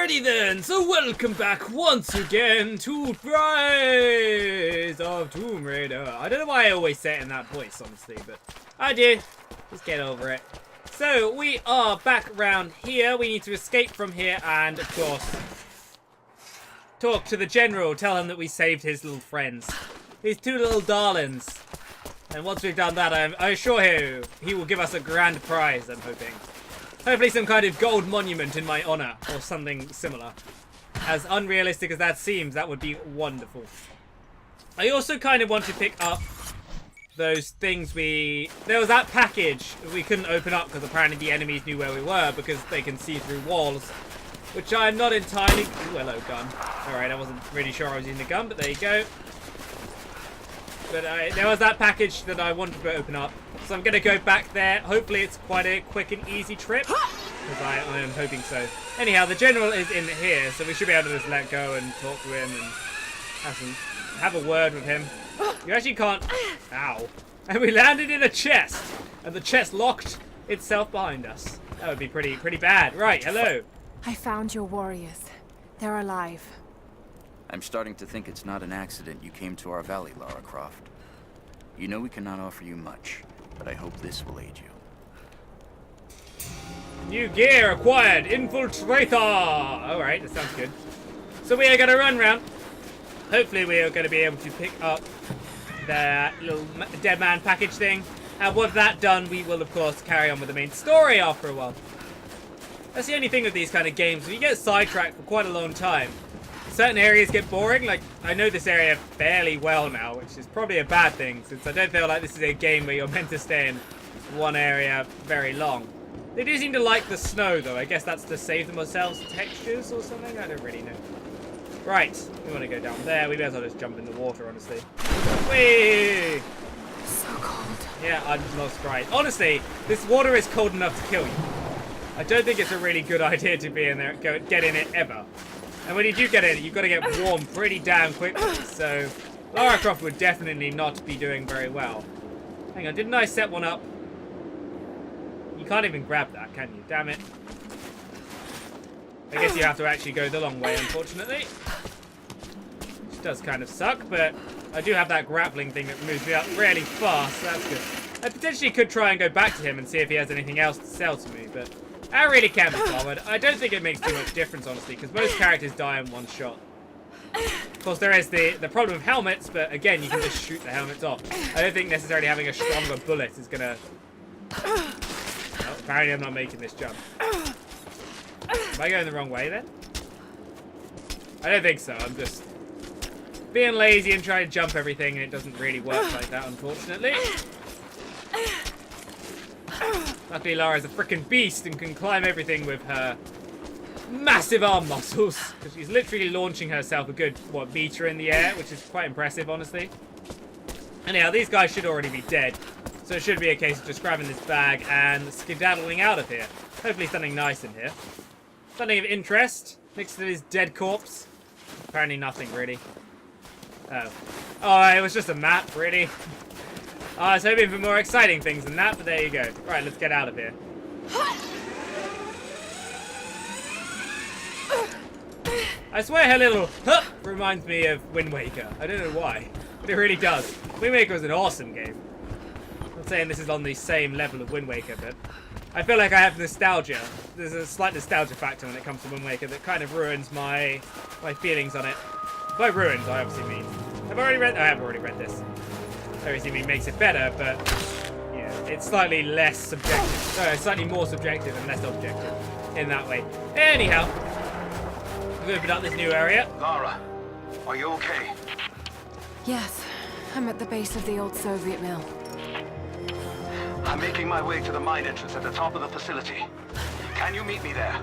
Alrighty then, so welcome back once again to Rise of Tomb Raider. I don't know why I always say it in that voice, honestly, but I do. Just get over it. So, we are back around here. We need to escape from here and, of course, talk to the general. Tell him that we saved his little friends. His two little darlings. And once we've done that, I assure you, he will give us a grand prize, I'm hoping. Hopefully some kind of gold monument in my honor, or something similar. As unrealistic as that seems, that would be wonderful. I also kind of want to pick up those things there was that package we couldn't open up because apparently the enemies knew where we were because they can see through walls. Which I'm not entirely... Ooh, hello, gun. Alright, I wasn't really sure I was using the gun, but there you go. But there was that package that I wanted to open up. So I'm going to go back there. Hopefully it's quite a quick and easy trip. Because I am hoping so. Anyhow, the general is in here. So we should be able to just let go and talk to him. And have a word with him. You actually can't... Ow. And we landed in a chest. And the chest locked itself behind us. That would be pretty bad. Right, hello. I found your warriors. They're alive. I'm starting to think it's not an accident you came to our valley, Lara Croft. You know we cannot offer you much, but I hope this will aid you. New gear acquired! Infiltrator! Alright, that sounds good. So we are going to run around. Hopefully we are going to be able to pick up the little dead man package thing. And with that done, we will of course carry on with the main story after a while. That's the only thing with these kind of games. When you get sidetracked for quite a long time, certain areas get boring. Like, I know this area fairly well now, which is probably a bad thing, since I don't feel like this is a game where you're meant to stay in one area very long. They do seem to like the snow, though. I guess that's to save themselves textures or something? I don't really know. Right, we want to go down there. We may as well just jump in the water, honestly. Whee! So cold. Yeah, I'm not surprised. Honestly, this water is cold enough to kill you. I don't think it's a really good idea to be in there, get in it ever. And when you do get in it, you've got to get warm pretty damn quickly. So, Lara Croft would definitely not be doing very well. Hang on, didn't I set one up? You can't even grab that, can you? Damn it. I guess you have to actually go the long way, unfortunately. Which does kind of suck, but I do have that grappling thing that moves me up really fast, so that's good. I potentially could try and go back to him and see if he has anything else to sell to me, but I really can't be bothered. I don't think it makes too much difference, honestly, because most characters die in one shot. Of course, there is the problem of helmets, but again, you can just shoot the helmets off. I don't think necessarily having a stronger bullet is going to... Oh, apparently I'm not making this jump. Am I going the wrong way, then? I don't think so. I'm just being lazy and trying to jump everything, and it doesn't really work like that, unfortunately. Luckily, Lara's a freaking beast and can climb everything with her massive arm muscles. Because she's literally launching herself a good, meter in the air, which is quite impressive, honestly. Anyhow, these guys should already be dead. So it should be a case of just grabbing this bag and skedaddling out of here. Hopefully something nice in here. Something of interest next to this dead corpse. Apparently nothing, really. Oh. Oh, it was just a map, really. I was hoping for more exciting things than that, but there you go. Right, let's get out of here. I swear her little hup reminds me of Wind Waker. I don't know why, but it really does. Wind Waker was an awesome game. I'm not saying this is on the same level of Wind Waker, but I feel like I have nostalgia. There's a slight nostalgia factor when it comes to Wind Waker that kind of ruins my feelings on it. By ruins, I obviously mean. I have already read this. Obviously makes it better, but yeah, it's slightly less subjective. No, slightly more subjective and less objective in that way. Anyhow, we've opened up this new area. Lara, are you okay? Yes, I'm at the base of the old Soviet mill. I'm making my way to the mine entrance at the top of the facility. Can you meet me there?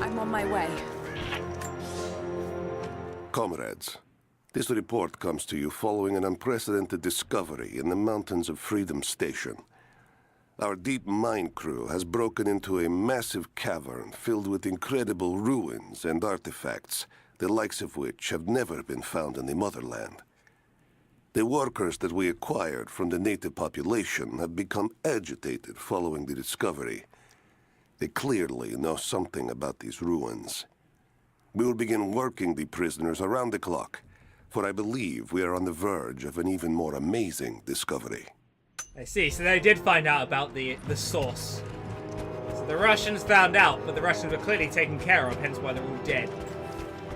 I'm on my way. Comrades, this report comes to you following an unprecedented discovery in the mountains of Freedom Station. Our deep mine crew has broken into a massive cavern filled with incredible ruins and artifacts, the likes of which have never been found in the motherland. The workers that we acquired from the native population have become agitated following the discovery. They clearly know something about these ruins. We will begin working the prisoners around the clock, for I believe we are on the verge of an even more amazing discovery. I see, so they did find out about the source. So the Russians found out, but the Russians were clearly taken care of, hence why they're all dead.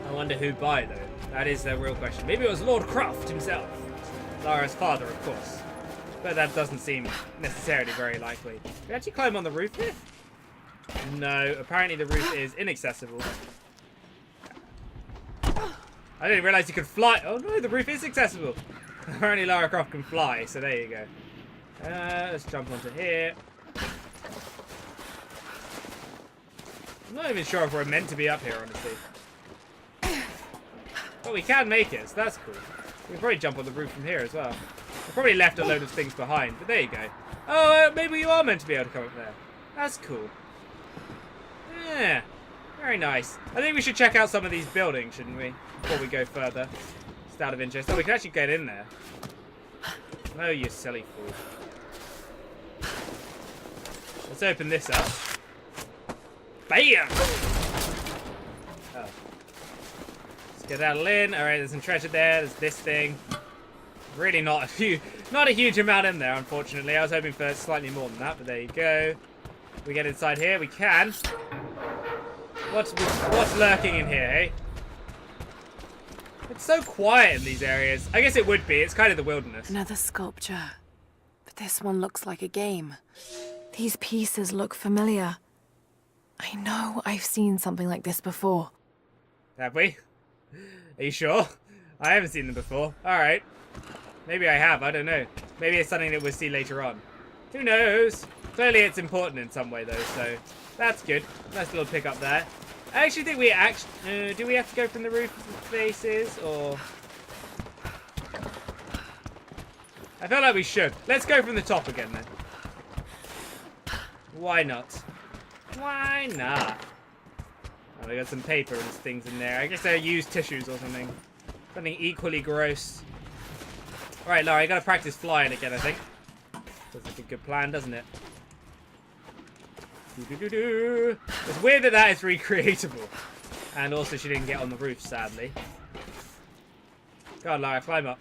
I wonder who by, though. That is the real question. Maybe it was Lord Croft himself. Lara's father, of course. But that doesn't seem necessarily very likely. Can we actually climb on the roof here? No, apparently the roof is inaccessible. I didn't realize you could fly. Oh no, the roof is accessible. Apparently Lara Croft can fly, so there you go. Let's jump onto here. I'm not even sure if we're meant to be up here, honestly. But we can make it, so that's cool. We can probably jump on the roof from here as well. We probably left a load of things behind, but there you go. Oh, maybe you are meant to be able to come up there. That's cool. Yeah, very nice. I think we should check out some of these buildings, shouldn't we? Before we go further. Just out of interest. Oh, we can actually get in there. No, you silly fool. Let's open this up. Bam! Oh. Let's get that in. Alright, there's some treasure there. There's this thing. Really not a huge amount in there, unfortunately. I was hoping for slightly more than that, but there you go. We get inside here. We can. What's lurking in here, eh? It's so quiet in these areas. I guess it would be. It's kind of the wilderness. Another sculpture. But this one looks like a game. These pieces look familiar. I know I've seen something like this before. Have we? Are you sure? I haven't seen them before. Alright. Maybe I have. I don't know. Maybe it's something that we'll see later on. Who knows? Clearly it's important in some way, though, so that's good. Nice little pick up there. I actually think we do we have to go from the roof faces, or... I feel like we should. Let's go from the top again, then. Why not? Why not? Oh, we got some paper and things in there. I guess they're used tissues or something. Something equally gross. Alright, Lara, you gotta practice flying again, I think. Sounds like a good plan, doesn't it? It's weird that is recreatable. And also she didn't get on the roof, sadly. Go on, Lara, climb up.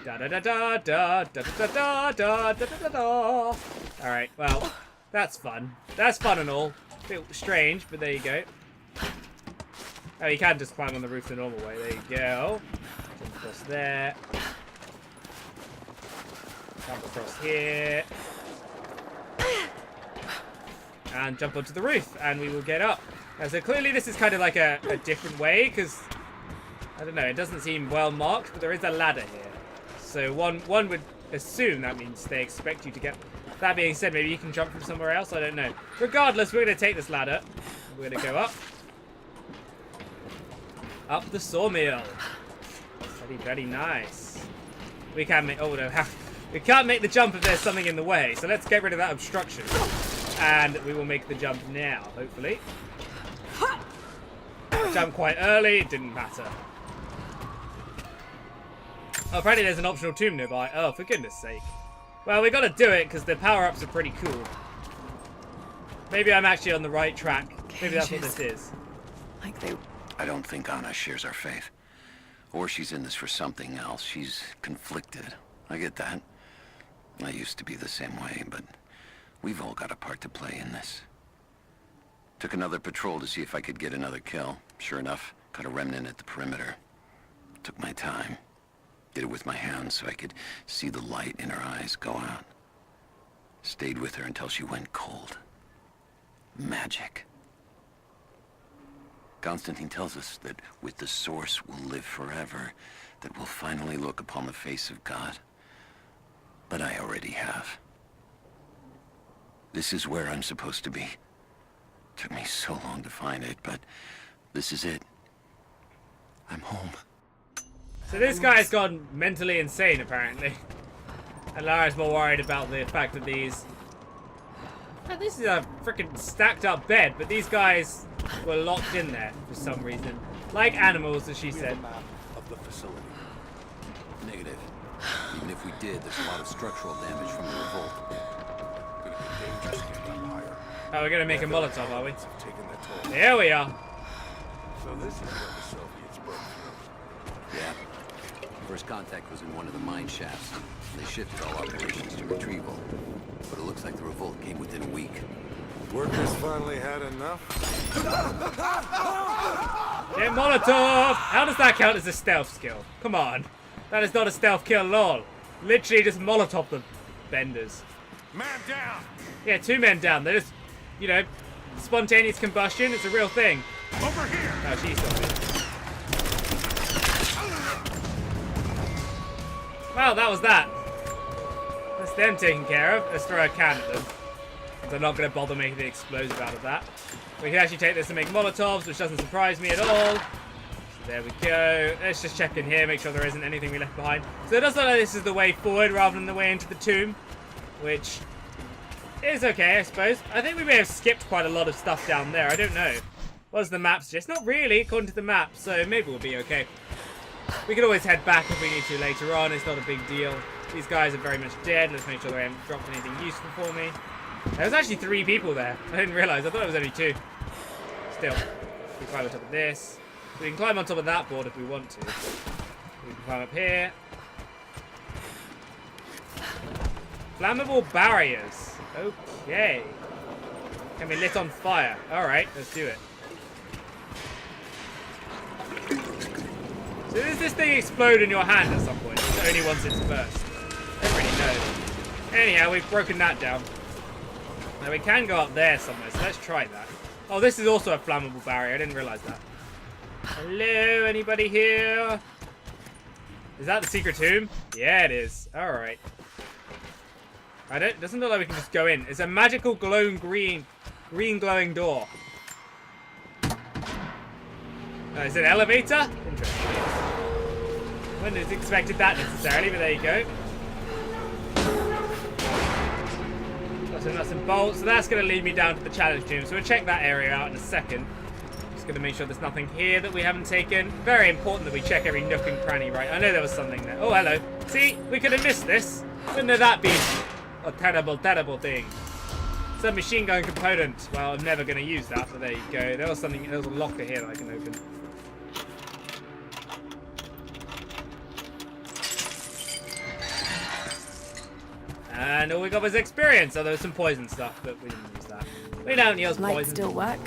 Da da da da da da da da da da da da. Alright, well, that's fun. That's fun and all. A bit strange, but there you go. Oh, you can just climb on the roof the normal way. There you go. Jump across there. Jump across here. And jump onto the roof, and we will get up. Now, so clearly this is kind of like a different way, because, I don't know, it doesn't seem well marked, but there is a ladder here. So one would assume that means they expect you to get... That being said, maybe you can jump from somewhere else, I don't know. Regardless, we're going to take this ladder. We're going to go up. Up the sawmill. Very, very nice. We can make... Oh, no. We can't make the jump if there's something in the way, so let's get rid of that obstruction. And we will make the jump now, hopefully. I jumped quite early, it didn't matter. Oh, apparently there's an optional tomb nearby. Oh, for goodness sake. Well, we gotta do it, because the power-ups are pretty cool. Maybe I'm actually on the right track. Maybe that's what this is. Like they... I don't think Anna shares our faith. Or she's in this for something else. She's conflicted. I get that. I used to be the same way, but we've all got a part to play in this. Took another patrol to see if I could get another kill. Sure enough, caught a remnant at the perimeter. Took my time. Did it with my hands so I could see the light in her eyes go out. Stayed with her until she went cold. Magic. Constantine tells us that with the Source we'll live forever, that we'll finally look upon the face of God. But I already have. This is where I'm supposed to be. Took me so long to find it, but this is it. I'm home. So this guy's gone mentally insane, apparently. And Lara's more worried about the fact that these... Oh, this is a freaking stacked up bed, but these guys were locked in there for some reason. Like animals, as she said. Map of the facility. Negative. Even if we did, there's a lot of structural damage from the revolt. It'd be dangerous getting up higher. Oh, we're gonna make a Molotov, are we? Have taken their toll. Here we are. So this is what the Soviets broke through. Yeah. First contact was in one of the mine shafts. They shifted all operations to retrieval. But it looks like the revolt came within a week. Workers finally had enough. Get Molotov! How does that count as a stealth skill? Come on. That is not a stealth kill at all. Literally just Molotov the benders. Man down! Yeah, 2 men down. They're just, you know, spontaneous combustion. It's a real thing. Over here! Oh, she's something. Well, that was that. That's them taken care of. Let's throw a can at them. They're not going to bother making the explosive out of that. We can actually take this and make Molotovs, which doesn't surprise me at all. So there we go. Let's just check in here, make sure there isn't anything we left behind. So it does look like this is the way forward rather than the way into the tomb, which is okay, I suppose. I think we may have skipped quite a lot of stuff down there. I don't know. What does the map suggest? Not really, according to the map, so maybe we'll be okay. We can always head back if we need to later on. It's not a big deal. These guys are very much dead. Let's make sure they haven't dropped anything useful for me. There was actually 3 people there. I didn't realise. I thought it was only 2. Still, we can climb on top of this. We can climb on top of that board if we want to. We can climb up here. Flammable barriers. Okay. Can be lit on fire. Alright, let's do it. So does this thing explode in your hand at some point? It's only once it's burst. I don't really know. Anyhow, we've broken that down. Now we can go up there somewhere, so let's try that. Oh, this is also a flammable barrier. I didn't realise that. Hello, anybody here? Is that the secret tomb? Yeah, it is. Alright. It doesn't look like we can just go in. It's a magical glowing green glowing door. Is it an elevator? Interesting. Wouldn't have expected that necessarily, but there you go. Got some nuts and bolts, so that's going to lead me down to the challenge tomb. So we'll check that area out in a second. Just going to make sure there's nothing here that we haven't taken. Very important that we check every nook and cranny, right? I know there was something there. Oh, hello. See, we could have missed this. Wouldn't have that been a terrible, terrible thing? It's a machine gun component. Well, I'm never going to use that, but there you go. There was something. There was a locker here that I can open. And all we got was experience. Oh, there was some poison stuff, but we didn't use that. We don't use Light poison. still work?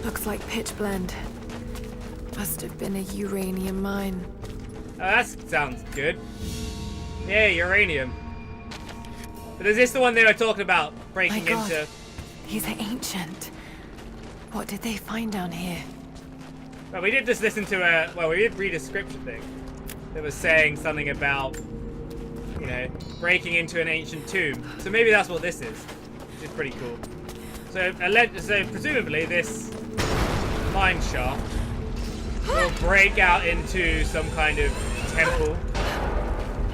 Looks like pitch blend. Must have been a uranium mine. Oh, that sounds good. Yeah, uranium. But is this the one they were talking about breaking My God. into? He's ancient. What did they find down here? Well, we did just listen to a. Well, we did read a scripture thing that was saying something about, you know, breaking into an ancient tomb. So maybe that's what this is, which is pretty cool. So presumably this mine shaft will break out into some kind of temple,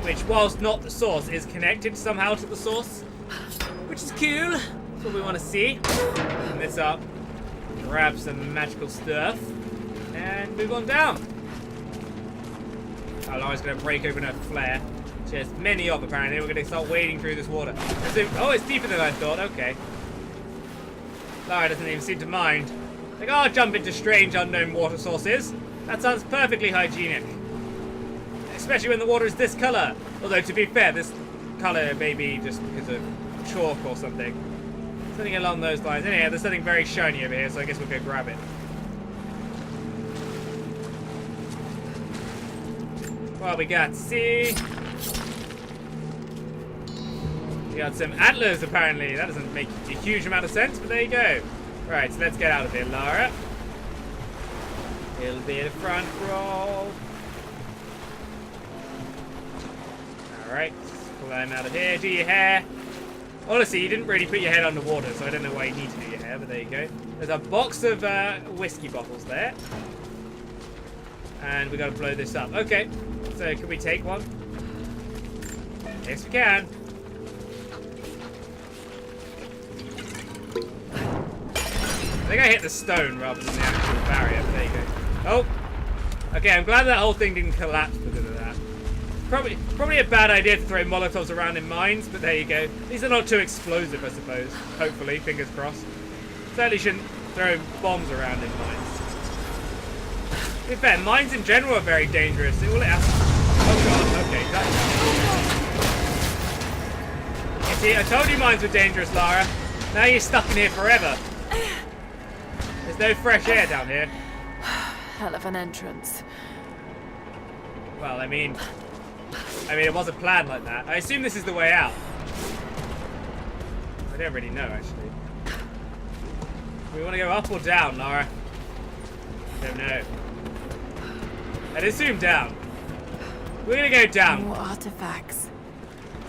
which, whilst not the source, is connected somehow to the source, which is cool. That's what we want to see. Open this up, grab some magical stuff, and move on down. Oh, Laura's going to break open her flare. She has many of, apparently. We're going to start wading through this water. Oh, it's deeper than I thought. Okay. Lara doesn't even seem to mind. Like, oh, I'll jump into strange unknown water sources. That sounds perfectly hygienic. Especially when the water is this colour. Although, to be fair, this colour may be just because of chalk or something. Something along those lines. Anyhow, there's something very shiny over here, so I guess we'll go grab it. What we got? See? We got some antlers, apparently. That doesn't make a huge amount of sense, but there you go. Right, so let's get out of here, Lara. It'll be the front row. Alright, climb out of here, do your hair. Honestly, you didn't really put your head underwater, so I don't know why you need to do your hair, but there you go. There's a box of whiskey bottles there. And we gotta blow this up. Okay, so can we take one? Yes, we can. I think I hit the stone rather than the actual barrier, but there you go. Oh! Okay, I'm glad that whole thing didn't collapse because of that. Probably a bad idea to throw Molotovs around in mines, but there you go. These are not too explosive, I suppose. Hopefully, fingers crossed. Certainly shouldn't throw bombs around in mines. To be fair, mines in general are very dangerous. All it has to... Oh god, okay. You see, I told you mines were dangerous, Lara. Now you're stuck in here forever. There's no fresh air down here. Hell of an entrance. Well, I mean, it wasn't planned like that. I assume this is the way out. I don't really know, actually. We want to go up or down, Lara? I don't know. I'd assume down. We're going to go down. More artifacts.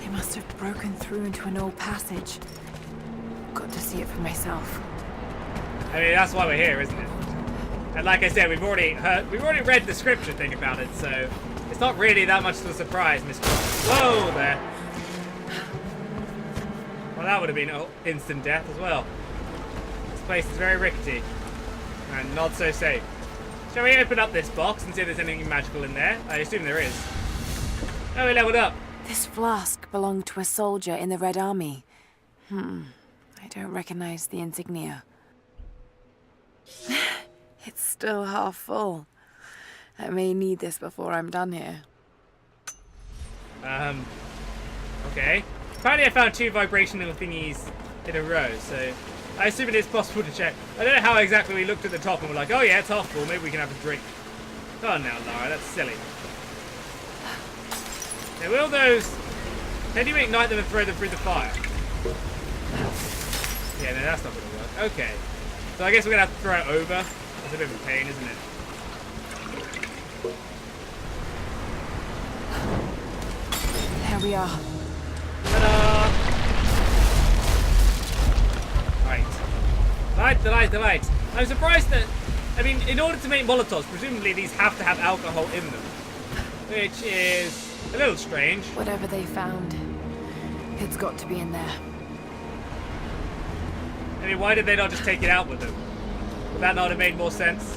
They must have broken through into an old passage. Got to see it for myself. I mean, that's why we're here, isn't it? And like I said, we've already read the scripture thing about it, so it's not really that much of a surprise, Miss Cross. Whoa there. Well, that would have been instant death as well. This place is very rickety and not so safe. Shall we open up this box and see if there's anything magical in there? I assume there is. Oh, we leveled up. This flask belonged to a soldier in the Red Army. I don't recognize the insignia. It's still half full. I may need this before I'm done here. Okay. Apparently I found 2 vibrational thingies in a row, so I assume it is possible to check. I don't know how exactly we looked at the top and we're like, oh yeah, it's half full, maybe we can have a drink. Come on now, Lara, that's silly. Now, will those... Can you ignite them and throw them through the fire? Yeah, no, that's not going to work. Okay. So I guess we're going to have to throw it over. It's a bit of a pain, isn't it? There we are. Ta-da! Right. The light. I'm surprised that... I mean, in order to make Molotovs, presumably these have to have alcohol in them. Which is a little strange. Whatever they found, it's got to be in there. I mean, why did they not just take it out with them? Would that not have made more sense?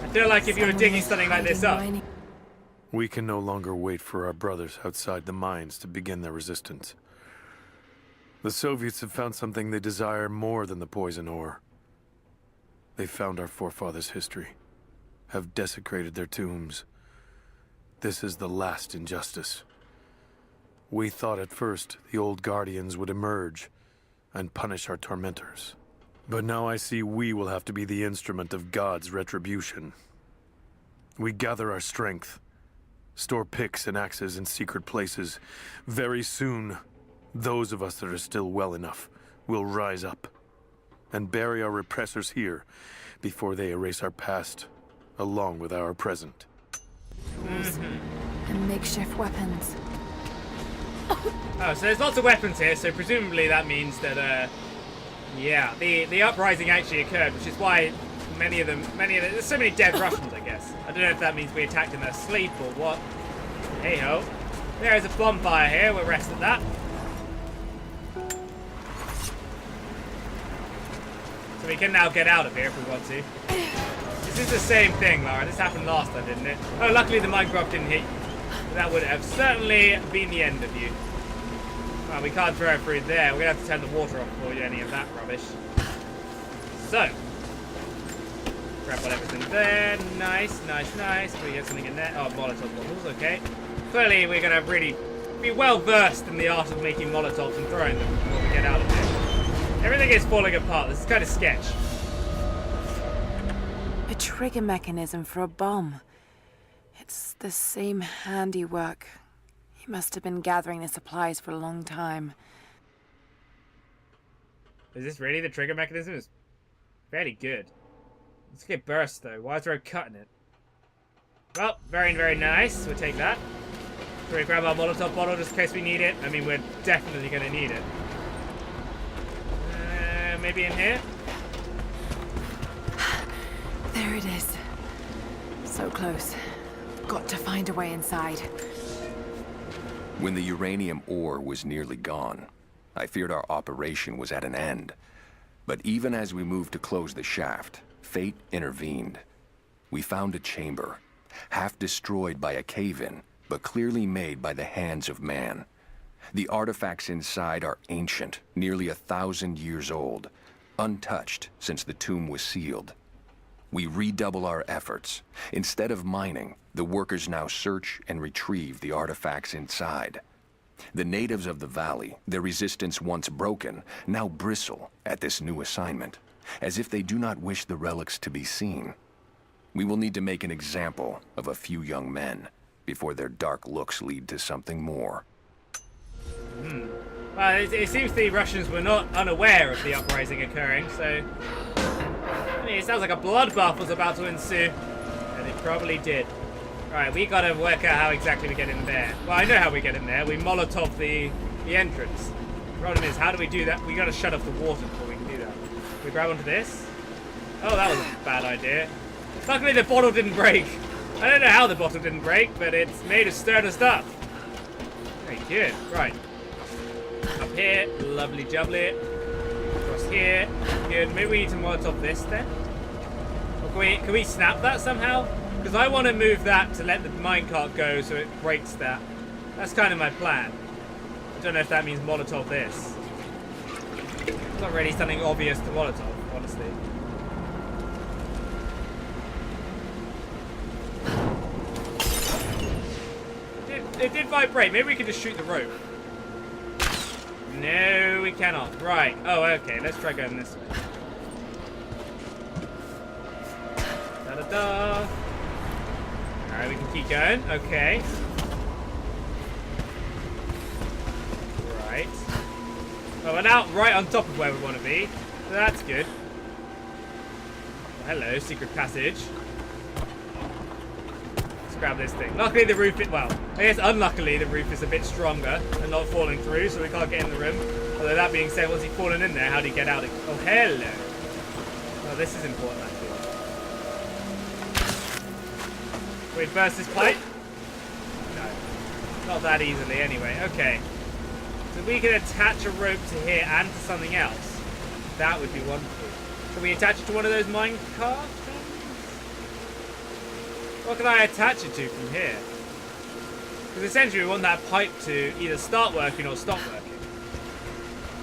I feel like if you were digging something like this up... We can no longer wait for our brothers outside the mines to begin their resistance. The Soviets have found something they desire more than the poison ore. They found our forefathers' history, have desecrated their tombs. This is the last injustice. We thought at first the old guardians would emerge and punish our tormentors. But now I see we will have to be the instrument of God's retribution. We gather our strength, store picks and axes in secret places. Very soon, those of us that are still well enough will rise up and bury our repressors here before they erase our past, along with our present. And makeshift weapons. Oh, so there's lots of weapons here, so presumably that means that, yeah, the uprising actually occurred, which is why many of them, there's so many dead Russians, I guess. I don't know if that means we attacked in their sleep or what. Hey-ho. There's a bonfire here, we'll rest at that. So we can now get out of here if we want to. This is the same thing, Lara. This happened last time, didn't it? Oh, luckily the Minecraft didn't hit you. That would have certainly been the end of you. Well, we can't throw it through there. We're going to have to turn the water off before we do any of that rubbish. So. Grab whatever's in there. Nice. Can we get something in there? Oh, Molotov bottles. Okay. Clearly, we're going to really be well versed in the art of making Molotovs and throwing them before we get out of here. Everything is falling apart. This is kind of sketch. A trigger mechanism for a bomb. It's the same handiwork. He must have been gathering the supplies for a long time. Is this really the trigger mechanism? It's fairly good. Let's get burst though. Why is there a cut in it? Well, very, very nice. We'll take that. Should we grab our Molotov bottle just in case we need it? I mean, we're definitely going to need it. Maybe in here? There it is. So close. Got to find a way inside. When the uranium ore was nearly gone, I feared our operation was at an end. But even as we moved to close the shaft, fate intervened. We found a chamber, half destroyed by a cave-in, but clearly made by the hands of man. The artifacts inside are ancient, nearly 1,000 years old, untouched since the tomb was sealed. We redouble our efforts. Instead of mining, the workers now search and retrieve the artifacts inside. The natives of the valley, their resistance once broken, now bristle at this new assignment, as if they do not wish the relics to be seen. We will need to make an example of a few young men before their dark looks lead to something more. Well, it seems the Russians were not unaware of the uprising occurring, so... I mean, it sounds like a bloodbath was about to ensue. And it probably did. Right, we gotta work out how exactly we get in there. Well, I know how we get in there. We Molotov the entrance. The problem is, how do we do that? We gotta shut off the water before we can do that. We grab onto this? Oh, that was a bad idea. Luckily, the bottle didn't break. I don't know how the bottle didn't break, but it's made of sterner stuff. Very good. Right. Up here. Lovely jubbly. Across here. Good. Maybe we need to Molotov this then? Or can we snap that somehow? Because I want to move that to let the minecart go so it breaks that. That's kind of my plan. I don't know if that means Molotov this. It's not really something obvious to Molotov, honestly. It did vibrate. Maybe we could just shoot the rope. No, we cannot. Right. Oh, okay. Let's try going this way. Da-da-da. Alright, we can keep going. Okay. Right. Well, we're now right on top of where we want to be. So that's good. Well, hello, secret passage. Let's grab this thing. Luckily the roof, well, I guess unluckily the roof is a bit stronger and not falling through, so we can't get in the room. Although that being said, once he's fallen in there, how do you get out? Oh, hello. Oh, this is important, actually. Wait, burst this pipe? No. Not that easily, anyway. Okay. So we can attach a rope to here and to something else. That would be wonderful. Can we attach it to one of those minecart things? What can I attach it to from here? Because essentially we want that pipe to either start working or stop working.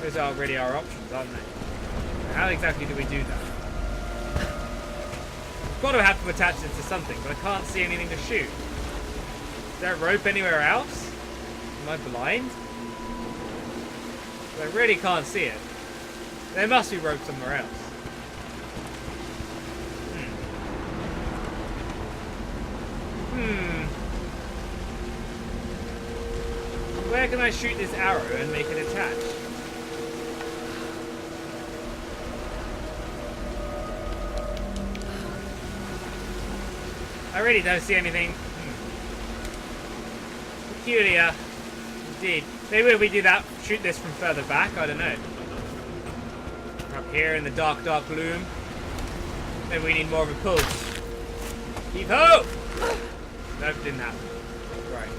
Those are really our options, aren't they? How exactly do we do that? I've got to have to attach it to something, but I can't see anything to shoot. Is there a rope anywhere else? Am I blind? I really can't see it. There must be rope somewhere else. Where can I shoot this arrow and make it attach? I really don't see anything. Peculiar. Indeed. Maybe if we do that, shoot this from further back, I don't know. Up here in the dark, dark gloom. Maybe we need more of a pull. Keep hope! Nope, didn't happen. Right.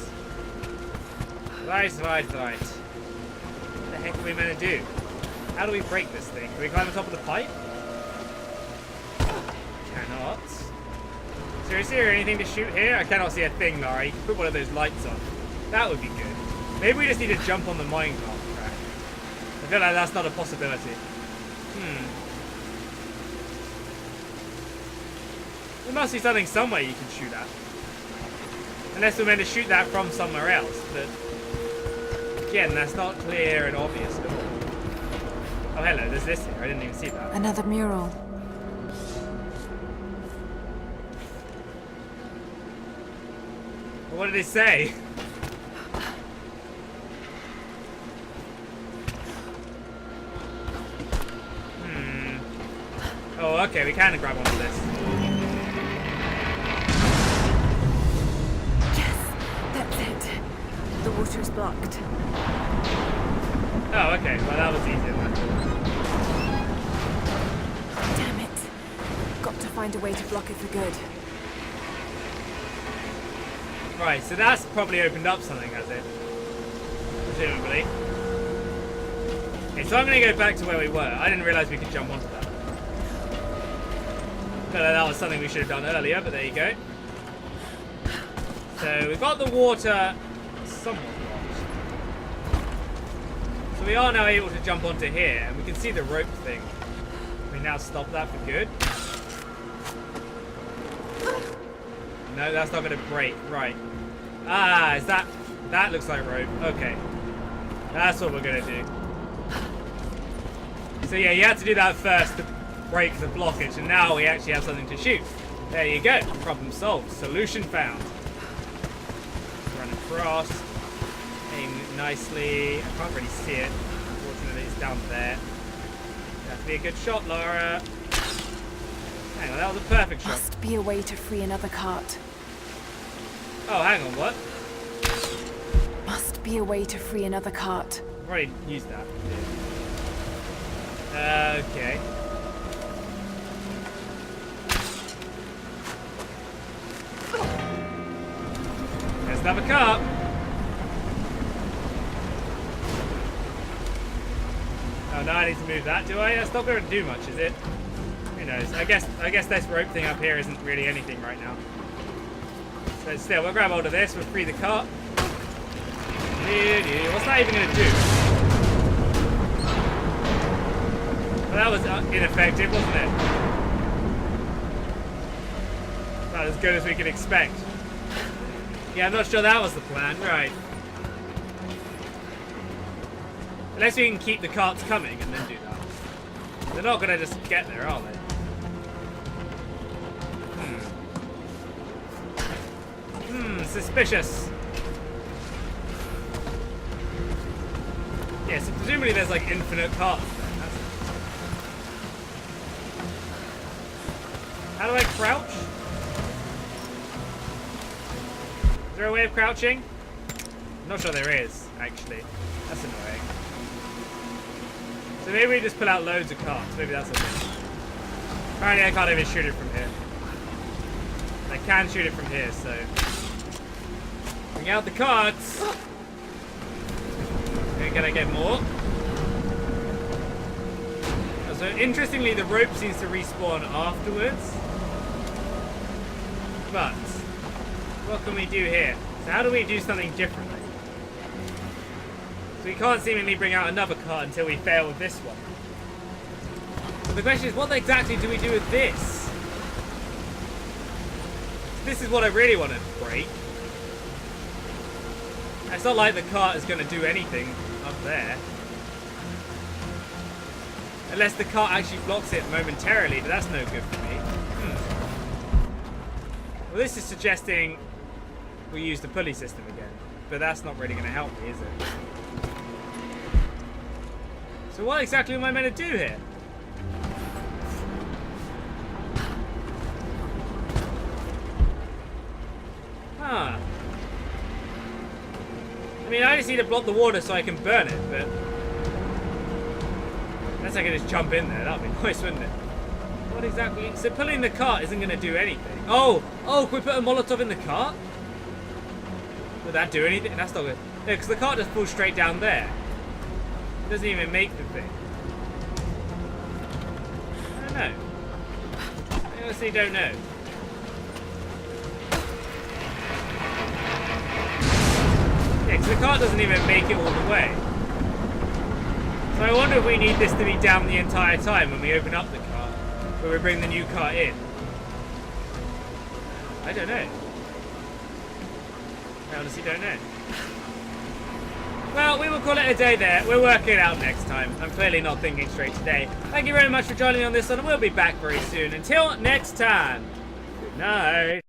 Right. What the heck are we meant to do? How do we break this thing? Can we climb on top of the pipe? Cannot. Seriously, is there anything to shoot here? I cannot see a thing, Lara. You can put one of those lights on. That would be good. Maybe we just need to jump on the minecart track. I feel like that's not a possibility. There must be something somewhere you can shoot at. Unless we're meant to shoot that from somewhere else, but again, that's not clear and obvious at all. Oh, hello, there's this here. I didn't even see that. Another mural. What did it say? Oh, okay, we can grab onto this. Yes, that's it. The water's blocked. Oh, okay, well that was easy then. Damn it. Got to find a way to block it for good. Right, so that's probably opened up something, has it? Presumably. Okay, so I'm going to go back to where we were. I didn't realise we could jump onto that. Felt like that was something we should have done earlier, but there you go. So we've got the water somewhat blocked. So we are now able to jump onto here, and we can see the rope thing. Can we now stop that for good? No, that's not going to break. Right. Ah, is that... That looks like rope. Okay. That's what we're going to do. So yeah, you had to do that first to break the blockage, and now we actually have something to shoot. There you go. Problem solved. Solution found. Run across. Aim nicely. I can't really see it. Unfortunately, it's down there. You have to be a good shot, Laura. Hang on, that was a perfect shot. Must be a way to free another cart. Oh, hang on, what? Must be a way to free another cart. I've already used that. Okay. There's another cart. Oh, now I need to move that, do I? That's not going to do much, is it? Who knows? I guess this rope thing up here isn't really anything right now. So still, we'll grab hold of this, we'll free the cart. What's that even going to do? Well, that was ineffective, wasn't it? Not as good as we could expect. Yeah, I'm not sure that was the plan. Right. Unless we can keep the carts coming and then do that. They're not going to just get there, are they? Suspicious. Yeah, so presumably there's like infinite carts then. How do I crouch? Is there a way of crouching? I'm not sure there is, actually. That's annoying. So maybe we just pull out loads of carts. Maybe that's a thing. Apparently I can't even shoot it from here. I can shoot it from here, so... Bring out the carts! Okay, can I get more? So interestingly, the rope seems to respawn afterwards. But, what can we do here? So how do we do something differently? So we can't seemingly bring out another cart until we fail with this one. So the question is, what exactly do we do with this? This is what I really want to break. It's not like the cart is going to do anything up there. Unless the cart actually blocks it momentarily, but that's no good for me. Well, this is suggesting we use the pulley system again. But that's not really going to help me, is it? So what exactly am I meant to do here? Huh. I mean, I just need to block the water so I can burn it, but... Unless I can just jump in there, that would be nice, wouldn't it? What exactly... So pulling the cart isn't going to do anything. Oh! Oh, can we put a Molotov in the cart? Would that do anything? That's not good. No, because the cart just pulls straight down there. It doesn't even make the thing. I don't know. I honestly don't know. Yeah, because the cart doesn't even make it all the way. So I wonder if we need this to be down the entire time when we open up the cart, when we bring the new cart in. I don't know. I honestly don't know. Well, we will call it a day there. We'll work it out next time. I'm clearly not thinking straight today. Thank you very much for joining me on this one, and we'll be back very soon. Until next time, good night.